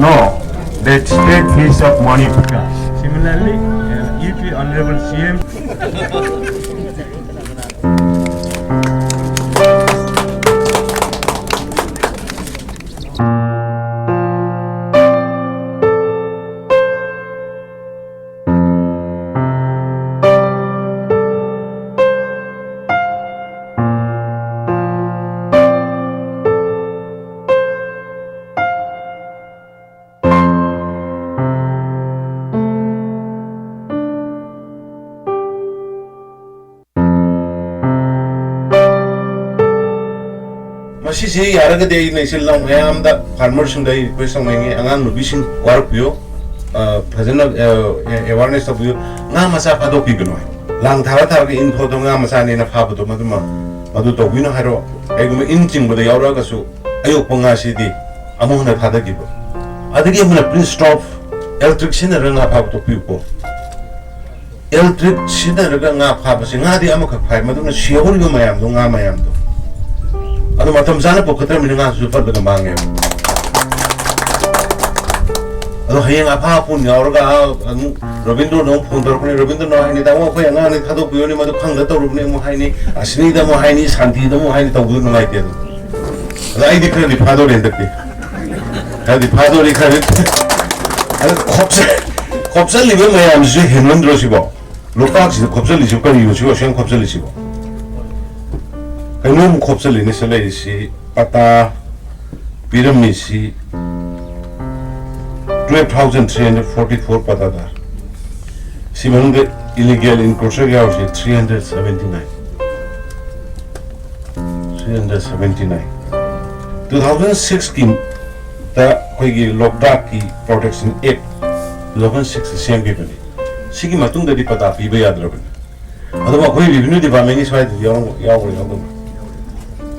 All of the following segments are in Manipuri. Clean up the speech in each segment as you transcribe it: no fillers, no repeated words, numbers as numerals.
No, that state fees of money to cash. Similarly, if the Honorable CM Masih yara ke day nasi lang mayam da farmer sendai kuisang mengi angan nubisin warp yo, present awareness of yo ngah masa pado pigno lang thara thara ke info to ngah masa ni na phab to madu to wino haro egum inching boda yaura kasu ayo pangasi di amu na thada gibo adagi muna please stop electric sinner ngah phab to pipo electric sinner ngah phab si ngah di amu ka phai madu na shiawul yo mayam do ngah mayam do Ado matam sana po katra minanga super dengan bangnya. Ado hayang apa pun ya orang anu Robindro dong punter pun Robindro no hai ni tahu apa yang ane thado pion ni madu khang dato rupne mo hai ni asni da mo hai ni santi da mo hai ni tahu dulu ngai tiada. Ado ai dikira di phado rendak di. Kalau di phado dikira. Ado kopsel libe mayam sih Hemendro sih bo. Loktak sih kopsel sih kan yuh sih siang kopsel sih bo. Kainom kopsel ini selai si PATTA PIRAMMBA si 12,344 PATTA dar. Si mana illegal incursion ya si 379. 2006 ki ta koi LOKTAK ki Protection Act 2006 siang ki bani. Sigi matung dari PATTA PIBA yad rakan. Atau koi revenue department ni swai yang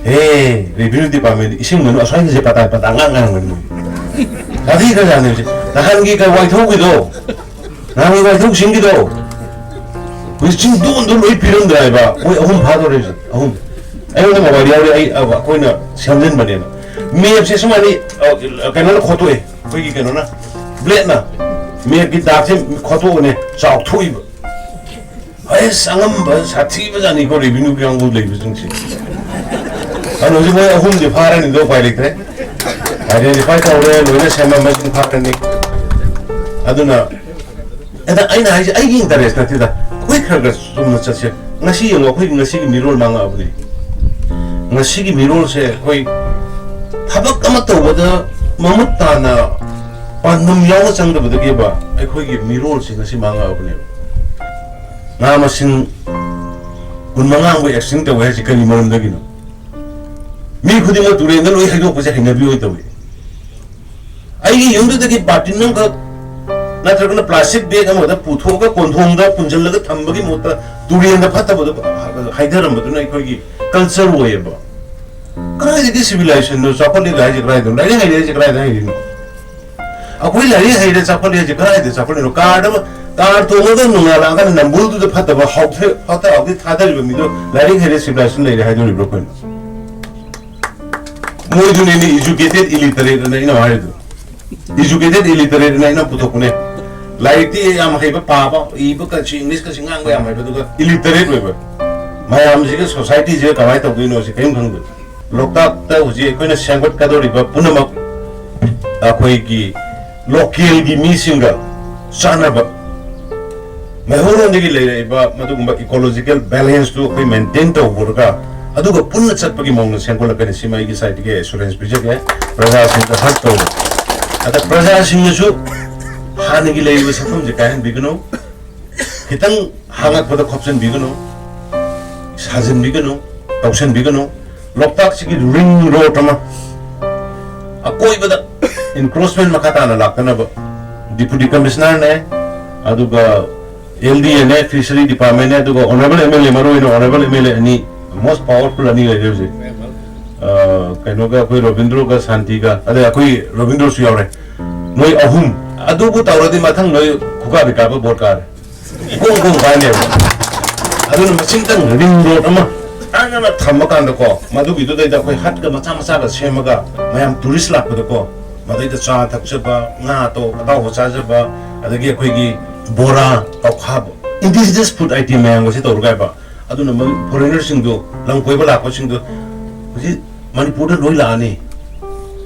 Hey, revenue department ising menu asal ni PATTA ngang menu. Tadi kan jane sih. Nahan ki ka white hog gitu. Nahan white hog sing gitu. Wis sing dun loi piram dai ba. Oi ahum phado re. Ahum. Ayo na mobile ya ai aba koi na samjen bane na. Me se semani kana khoto e. Koi ki kana na. Blade na. Me ki da se khoto ne chau thui. Ai sangam ba sathi ba jani ko revenue kyang go lei bising si. Ano sih mau ahum di paran itu pilot re, ada di pakai orang luar sama macam paran ni, aduna, ada aina aja, aing interest nanti dah, kau kerja semua sahaja, ngasih yang kau ngasih mirror manga apa ni, ngasih mirror se kau, tabak amat tahu pada mamut tanah, pandem yang macam tu pada kiba, kau mirror se ngasih manga apa ni, nama sing, kun manga kau action tu kau sih kali malam lagi no. Me खुद ही मैं तुरे इंदर वही है जो कुछ है नबी हुई तो भी आई ये यूँ तो देखिए बाटिनों का ना तरह का प्लास्टिक बैग हम होता पुथों का कोंथों का पुंजल लगा थंबा की मोटा तुरे इंदर फटा बोलो हाइडर हम बोलो ना कोई की कल्चर हुआ है बा करा है देखिए सिविलाइजेशन नो चापल ले गाय जगह है तो लाइने है ले जगह है ये अब कोई लाइने है ले चापल ले जगह है तो चापल नो कार्ड तो मतलब नुंगाला का नंबर तो फटा बा हॉट अभी थादर भी मिलो लाइने है ले सिविलाइजेशन ले रहा है जो लिब्रो कोई Moi tu ni educated illiterate na ina mahal tu. Educated illiterate na ina putok ne. Laiti am hai papa, ibu kasi English kasi ngang am hai tu ka illiterate we. Mai am sih society je kawai tu gini osi kain bang tu. LOKTAK tu uji kau na sangkut kadori ba punama. Kau ki local ki misinga sana ba. Mai orang ni lagi ba matu kumba ecological balance tu kau maintain tu burka. Aduga punna chat pagi mong sangkol na kanisi mai ki site ke assurance project hai praja sing ka hat to ada praja sing su hani ki lai wasa thum je kahan bigno kitang hangak pada kopsen bigano sajen bigano tausen bigano loktak sigi ring road ama AKOIBADA encroachment makata na lakana ba deputy commissioner ne aduga LD ne fishery department ne aduga honorable MLA maro ino honorable MLA ani most powerful ani le je kainoga koi Robindro ka Santi ka ade koi Robindro su yaure noi ahum adubu tawradi mathang noi khuka bikaba borkar gong bane aduna machingtang ring road ama ana thammakan ko madugi do da koi hat ka macha ga semaga mayam tourist lak ko madai da cha thakchaba nga to kata ho cha jaba adagi koi gi bora tau khab indigenous food item mayam si to rugai ba aduna foreigners sing do lang koi ba lak ko sing do ji manipur da loi la ni